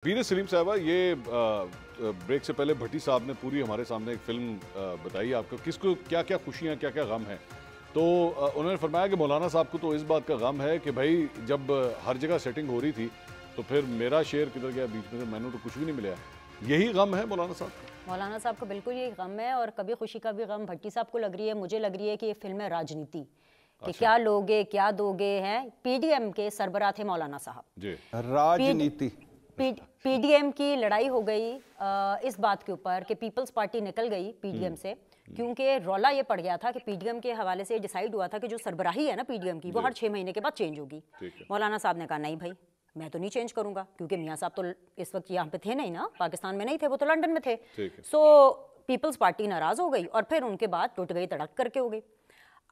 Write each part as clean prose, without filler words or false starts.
वीर सलीम साहबा, ये ब्रेक से पहले भट्टी साहब ने पूरी हमारे सामने एक फिल्म बताई आपको, किसको क्या क्या खुशियाँ क्या क्या गम है। तो उन्होंने फरमाया कि मौलाना साहब को तो इस बात का गम है कि भाई जब हर जगह सेटिंग हो रही थी तो फिर मेरा शेयर किधर गया बीच में से, मैंने तो कुछ भी नहीं मिला। यही गम है मौलाना साहब का? मौलाना साहब को बिल्कुल यही गम है, और कभी खुशी का भी गम भट्टी साहब को लग रही है, मुझे लग रही है कि ये फिल्म है राजनीति कि क्या लोगे क्या दोगे हैं। पीडीएम के सरबराह थे मौलाना साहब जी। राजनीति पीडीएम की लड़ाई हो गई इस बात के ऊपर कि पीपल्स पार्टी निकल गई पीडीएम से, क्योंकि रौला ये पड़ गया था कि पीडीएम के हवाले से डिसाइड हुआ था कि जो सरबराही है ना पीडीएम की, वो हर 6 महीने के बाद चेंज होगी। मौलाना साहब ने कहा नहीं भाई, मैं तो नहीं चेंज करूंगा, क्योंकि मियाँ साहब तो इस वक्त यहाँ पे थे नहीं ना, पाकिस्तान में नहीं थे, वो तो लंदन में थे। सो पीपल्स पार्टी नाराज हो गई और फिर उनके बाद टूट गई तड़क करके हो गई।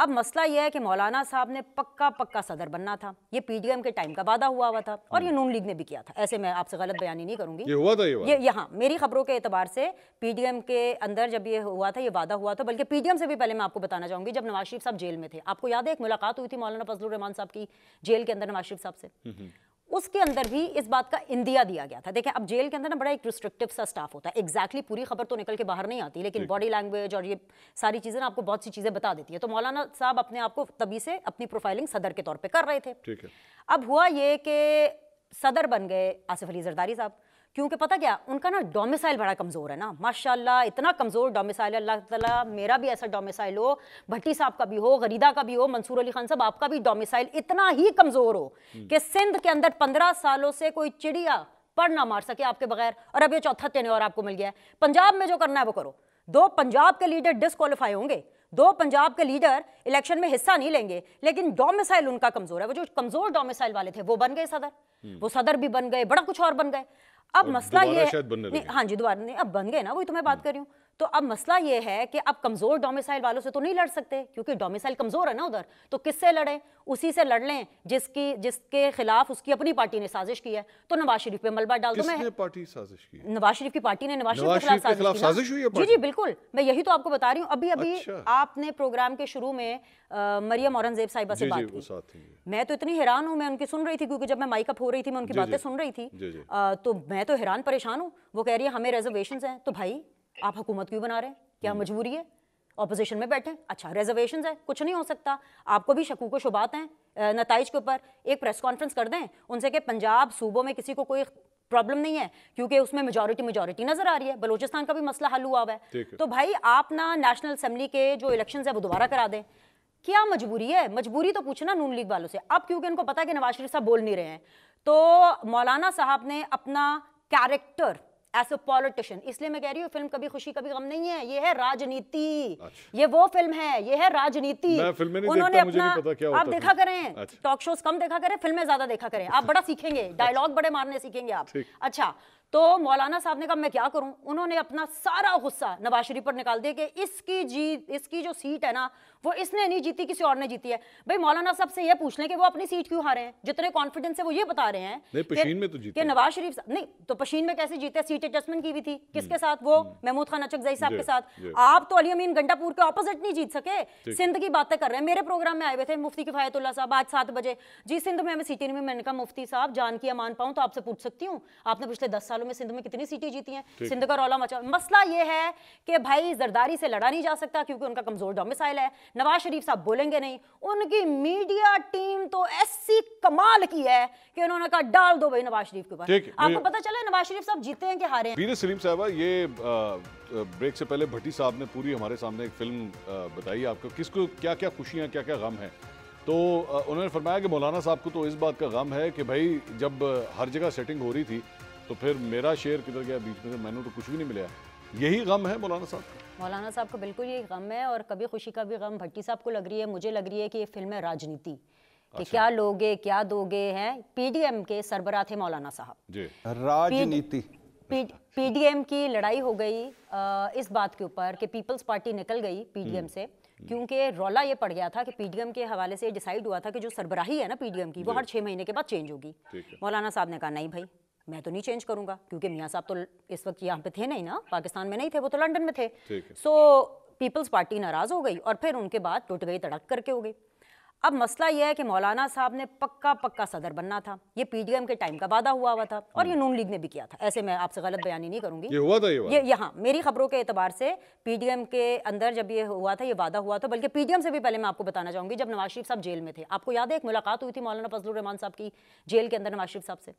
अब मसला यह है कि मौलाना साहब ने पक्का सदर बनना था, ये पीडीएम के टाइम का वादा हुआ था, और ये नून लीग ने भी किया था। ऐसे मैं आपसे गलत बयानी नहीं करूंगी, ये हुआ था ये यहाँ मेरी खबरों के एतबार से पीडीएम के अंदर जब ये हुआ था, ये वादा हुआ था। बल्कि पीडीएम से भी पहले मैं आपको बताना चाहूंगी, जब नवाज शरीफ साहब जेल में थे, आपको याद है एक मुलाकात हुई थी मौलाना फजलुर रहमान साहब की जेल के अंदर नवाज शरीफ साहब से, उसके अंदर भी इस बात का इंदिया दिया गया था। देखें अब जेल के अंदर ना बड़ा एक रिस्ट्रिक्टिव सा स्टाफ होता है, एग्जैक्टली पूरी खबर तो निकल के बाहर नहीं आती, लेकिन बॉडी लैंग्वेज और ये सारी चीज़ें ना आपको बहुत सी चीज़ें बता देती है। तो मौलाना साहब अपने आप को तभी से अपनी प्रोफाइलिंग सदर के तौर पे कर रहे थे। ठीक है। अब हुआ ये कि सदर बन गए आसिफ अली जरदारी साहब, क्योंकि पता क्या, उनका ना डोमिसाइल बड़ा कमज़ोर है ना, माशाल्लाह इतना कमज़ोर डोमिसाइल, अल्लाह ताला मेरा भी ऐसा डोमिसाइल हो, भट्टी साहब का भी हो, गरीदा का भी हो, मंसूर अली खान साहब आपका भी डोमिसाइल इतना ही कमज़ोर हो कि सिंध के अंदर 15 सालों से कोई चिड़िया पर ना मार सके आपके बगैर, और अब ये चौथा टेन्योर आपको मिल गया है। पंजाब में जो करना है वो करो। 2 पंजाब के लीडर डिस्क्वालीफाई होंगे, 2 पंजाब के लीडर इलेक्शन में हिस्सा नहीं लेंगे, लेकिन डोमिसाइल उनका कमज़ोर है। वो जो कमज़ोर डोमिसाइल वाले थे वो बन गए सदर, वो सदर भी बन गए, बड़ा कुछ और बन गए। अब मसला ये है, हाँ जी दोबारा नहीं, अब बन गए ना, वही तो मैं बात कर रही हूँ। तो अब मसला ये है कि अब कमजोर डोमिसाइल वालों से तो नहीं लड़ सकते, क्योंकि डोमिसाइल कमजोर है ना उधर, तो किससे लड़ें? उसी से लड़ लें जिसके खिलाफ उसकी अपनी पार्टी ने साजिश की है। तो नवाज शरीफ पे मलबा डाल दो। मैं पार्टी साजिश की, नवाज शरीफ की पार्टी ने नवाज शरीफ के खिलाफ साजिश हुई है। जी जी बिल्कुल, मैं यही तो आपको बता रही हूँ। अभी आपने प्रोग्राम के शुरू में मरियम औरंगजेब साहिबा से बात की, मैं तो इतनी हैरान हूँ, मैं उनकी सुन रही थी, क्योंकि जब मैं माइक अप हो रही थी मैं उनकी बातें सुन रही थी, तो मैं तो हैरान परेशान हूँ। वो कह रही है हमें रिजर्वेशंस हैं, तो भाई आप हुकूमत क्यों बना रहे हैं? क्या मजबूरी है? ऑपोजिशन में बैठे, अच्छा रिजर्वेशंस है, कुछ नहीं हो सकता, आपको भी शकूक व शुबात हैं नताइज के ऊपर, एक प्रेस कॉन्फ्रेंस कर दें उनसे कि पंजाब सूबों में किसी को कोई प्रॉब्लम नहीं है, क्योंकि उसमें मेजॉरिटी नजर आ रही है, बलूचिस्तान का भी मसला हल हुआ है। तो भाई आप ना नेशनल असेंबली के जो इलेक्शन है वो दोबारा करा दें। क्या मजबूरी है? मजबूरी तो पूछना नून लीग वालों से। अब क्योंकि उनको पता है कि नवाज शरीफ साहब बोल नहीं रहे हैं, तो मौलाना साहब ने अपना कैरेक्टर एज ए पॉलिटिशियन, इसलिए मैं कह रही हूँ फिल्म कभी खुशी कभी गम नहीं है, ये है राजनीति। ये वो फिल्म है, ये है राजनीति। उन्होंने अपना, आप देखा करें टॉक शोज कम देखा करें, फिल्में ज्यादा देखा करें, आप बड़ा सीखेंगे, डायलॉग बड़े मारने सीखेंगे आप। अच्छा, तो मौलाना साहब ने कहा मैं क्या करूं, उन्होंने अपना सारा गुस्सा नवाज शरीफ पर निकाल दिया कि इसकी जो सीट है ना वो इसने नहीं जीती, किसी और ने जीती है। भाई मौलाना साहब से ये पूछ लें कि वो अपनी सीट क्यों हारे हैं, जितने कॉन्फिडेंस से वो ये बता रहे हैं कि नवाज शरीफ नहीं तो पशीन में कैसे जीते, सीट एडजस्टमेंट की भी थी किसके साथ, वो महमूद खान अचकजई साहब के साथ। आप तो अली अमीन गंडापुर के ऑपोजिट नहीं जीत सके, सिंध की बातें कर रहे हैं। मेरे प्रोग्राम में आए हुए थे मुफ्ती किफायतुल्लाह साहब आज 7 बजे, जी सिंध में हमें सीटें नहीं। मैंने कहा मुफ्ती साहब जान की अमान पाऊं तो आपसे पूछ सकती हूँ, आपने पिछले 10 सालों में सिंध में कितनी सीटें जीती हैं? सिंध का रौला मचा। मसला ये है कि भाई जरदारी से लड़ा नहीं जा सकता, क्योंकि उनका कमजोर डोमिसाइल है। नवाज शरीफ साहब बोलेंगे नहीं, उनकी मीडिया टीम तो ऐसी कमाल की है कि उन्होंने कहा डाल दो भाई नवाज शरीफ के ऊपर। आपको पता चले नवाज शरीफ साहब जीते हैं कि हारे हैं? वीर सलीम साहबा, ये ब्रेक से पहले भट्टी साहब ने पूरी हमारे सामने एक फिल्म बताई आपको, किसको क्या क्या खुशियाँ क्या क्या गम है। तो उन्होंने फरमाया कि मौलाना साहब को तो इस बात का गम है कि भाई जब हर जगह सेटिंग हो रही थी तो फिर मेरा शेयर किधर गया बीच में से, मैंने तो कुछ भी नहीं मिला। यही गम है मौलाना साहब का? मौलाना साहब को बिल्कुल यही गम है, और कभी खुशी का भी गम भट्टी साहब को लग रही है, मुझे लग रही है कि ये फिल्म है राजनीति कि क्या लोगे क्या दोगे हैं। पीडीएम के सरबराह थे मौलाना साहब जी। राजनीति पीडीएम की लड़ाई हो गई इस बात के ऊपर कि पीपल्स पार्टी निकल गई पीडीएम से, क्योंकि रौला ये पड़ गया था कि पीडीएम के हवाले से डिसाइड हुआ था कि जो सरबराही है ना पीडीएम की, वो हर 6 महीने के बाद चेंज होगी। मौलाना साहब ने कहा नहीं भाई, मैं तो नहीं चेंज करूंगा, क्योंकि मियाँ साहब तो इस वक्त यहाँ पे थे नहीं ना, पाकिस्तान में नहीं थे, वो तो लंदन में थे। सो पीपल्स पार्टी नाराज हो गई और फिर उनके बाद टूट गई तड़क करके हो गई। اب مسئلہ یہ ہے کہ مولانا صاحب نے پکا صدر بننا تھا، یہ پی ڈی ایم کے ٹائم کا وعدہ ہوا تھا، اور یہ نون لیگ نے بھی کیا تھا، ایسے میں آپ سے غلط بیانی نہیں کروں گی، یہ ہوا تھا، یہ یہاں میری خبروں کے اعتبار سے پی ڈی ایم کے اندر جب یہ ہوا تھا، یہ وعدہ ہوا تھا، بلکہ پی ڈی ایم سے بھی پہلے میں آپ کو بتانا چاہوں گی جب نواز شریف صاحب جیل میں تھے، آپ کو یاد ہے ایک ملاقات ہوئی تھی مولانا فضل الرحمان صاحب کی جیل کے اندر نواز شریف صاحب سے،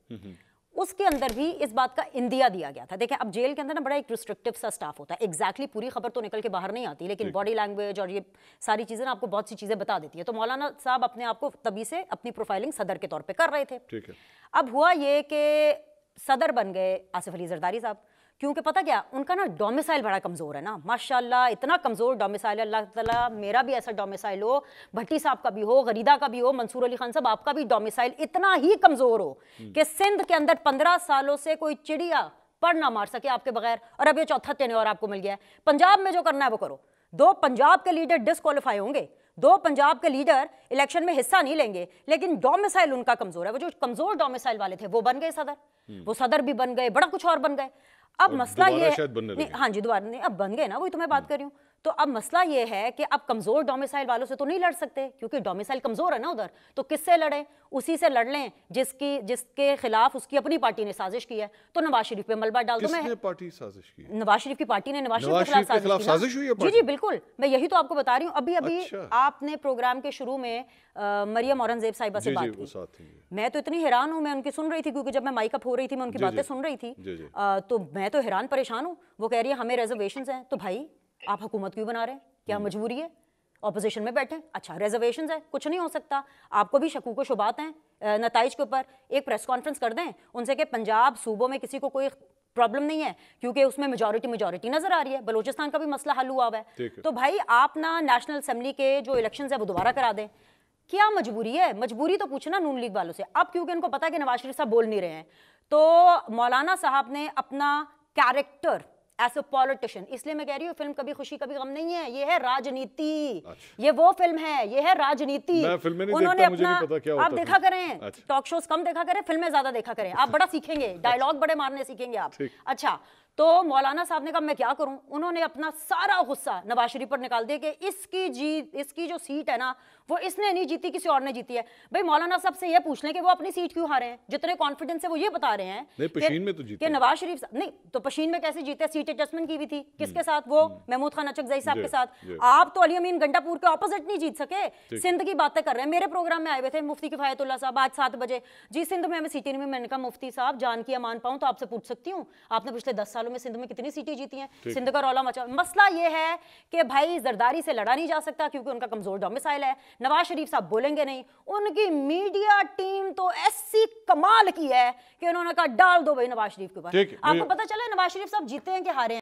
اس کے اندر بھی اس بات کا اندیا دیا گیا تھا. دیکھیں اب جیل کے اندر نا بڑا ایک ریسٹرکٹیو سا سٹاف ہوتا ہے, ایگزیکٹلی پوری خبر تو نکل کے باہر نہیں آتی, لیکن باڈی لینگویج اور یہ ساری چیزیں نا آپ کو بہت سی چیزیں بتا دیتی ہے. تو مولانا صاحب اپنے آپ کو تبھی سے اپنی پروفائلنگ صدر کے طور پہ کر رہے تھے. اب ہوا یہ کہ صدر بن گئے آصف علی زرداری صاحب, کیونکہ پتہ کیا ان کا نا ڈومیسائل بڑا کمزور ہے نا, ماشاءاللہ اتنا کمزور ڈومیسائل ہے, اللہ تعالیٰ میرا بھی ایسا ڈومیسائل ہو, بھٹی صاحب کا بھی ہو, غریدہ کا بھی ہو, منصور علی خان صاحب آپ کا بھی ڈومیسائل اتنا ہی کمزور ہو کہ سندھ کے اندر 15 سالوں سے کوئی چڑیا پر نہ مار سکے آپ کے بغیر, اور اب یہ چوتھا ٹینیور آپ کو مل گیا ہے. پنجاب میں جو کرنا ہے وہ کرو, 2 پنجاب کے لیڈر ڈسکوالیفائی ہوں گے, 2 پنجاب کے لیڈر الیکشن میں حصہ نہیں لیں گے, لیکن ڈومیسائل ان کا کمزور ہے. وہ جو کمزور ڈومیسائل والے تھے وہ بن گئے صدر, وہ صدر بھی بن گئے, بڑا کچھ اور بن گئے. اب مسئلہ یہ ہے, ہاں جی دوبارہ نہیں, اب بن گئے نا, وہی تو میں بات کر رہی ہوں. تو اب مسئلہ یہ ہے کہ اب کمزور ڈومیسائل والوں سے تو نہیں لڑ سکتے, کیونکہ ڈومیسائل کمزور ہے نا ادھر, تو کس سے لڑیں؟ اسی سے لڑ لیں جس کے خلاف اس کی اپنی پارٹی نے سازش کی ہے. تو نواز شریف پہ ملبہ ڈال دو. کس نے پارٹی سازش کی؟ نواز شریف کی پارٹی نے نواز شریف کے خلاف سازش ہوئی ہے. جی جی بالکل, میں یہی تو آپ کو بتا رہی ہوں. ابھی آپ نے پروگرام کے شروع میں مریم اورنگزیب صاحبہ سے بات کی, میں تو اتنی حیران ہوں, میں ان کی سن رہی تھی کیونکہ جب میں مائک اپ ہو رہی تھی میں ان کی باتیں سن رہی تھی, تو میں تو حیران پریشان ہوں. وہ کہہ رہی ہے ہمیں ریزرویشنز ہیں, تو بھائی آپ حکومت کیوں بنا رہے ہیں؟ کیا مجبوری ہے؟ اپوزیشن میں بیٹھیں, اچھا ریزرویشنز ہے, کچھ نہیں ہو سکتا. آپ کو بھی شکوک و شبہات ہیں نتائج کے اوپر, ایک پریس کانفرنس کر دیں ان سے کہ پنجاب صوبوں میں کسی کو کوئی پرابلم نہیں ہے کیونکہ اس میں میجورٹی نظر آ رہی ہے, بلوچستان کا بھی مسئلہ حل ہوا ہوا ہے. تو بھائی آپ نا نیشنل اسمبلی کے جو الیکشنز ہیں وہ دوبارہ کرا دیں. کیا مجبوری ہے؟ مجبوری تو پوچھنا نون لیگ والوں سے. اب کیونکہ ان کو پتا ہے کہ نواز شریف صاحب بول نہیں رہے ہیں, تو مولانا صاحب نے اپنا کیریکٹر ایز اے پولیٹیشین, اس لیے میں کہہ رہی ہوں فلم کبھی خوشی کبھی غم نہیں ہے, یہ ہے راجنیتی, یہ وہ فلم ہے, یہ ہے راجنیتی. انہوں نے اپنا, آپ دیکھا کریں ٹاک شوز کم دیکھا کریں, فلمیں زیادہ دیکھا کریں, آپ بڑا سیکھیں گے, ڈائیلاگ بڑے مارنے سیکھیں گے آپ. اچھا تو مولانا صاحب نے کہا میں کیا کروں, انہوں نے اپنا سارا غصہ نواز شریف پر نکال دیا کہ اس کی جو سیٹ ہے نا وہ اس نے نہیں جیتی, کسی اور نے جیتی ہے. بھائی مولانا صاحب سے یہ پوچھ لیں کہ وہ اپنی سیٹ کیوں ہارے ہیں, جتنے کانفیڈنس سے وہ یہ بتا رہے ہیں کہ نواز شریف نہیں تو پشین میں کیسے جیتے, سیٹ ایڈجسٹمنٹ کی بھی تھی کس کے ساتھ, وہ محمود خان اچکزئی صاحب کے ساتھ. آپ تو علی امین گنڈا پور کے اپوزٹ نہیں جیت سکے, سندھ کی باتیں کر رہے ہیں. میرے پروگرام میں آئے ہوئے تھے مفتی کفایت اللہ صاحب آج 7 بجے, جی سندھ میں ہمیں سیٹیں نہیں. میں نے کہا مفتی صاحب جان کی امان پاؤں تو آپ سے پوچھ سکتی ہوں, آپ نے پچھلے 10 سالوں میں سندھ میں کتنی سیٹیں جیتی ہیں, سندھ کا رولا مچا. مسئلہ یہ ہے کہ بھائی زرداری سے لڑا نہیں جا سکتا کیونکہ ان کا کمزور ڈومیسائل ہے. نواز شریف صاحب بولیں گے نہیں, ان کی میڈیا ٹیم تو ایسی کمال کی ہے کہ انہوں نے کہا ڈال دو بھائی نواز شریف کے اوپر. آپ کو پتہ چلا نواز شریف صاحب جیتے ہیں کہ ہارے ہیں؟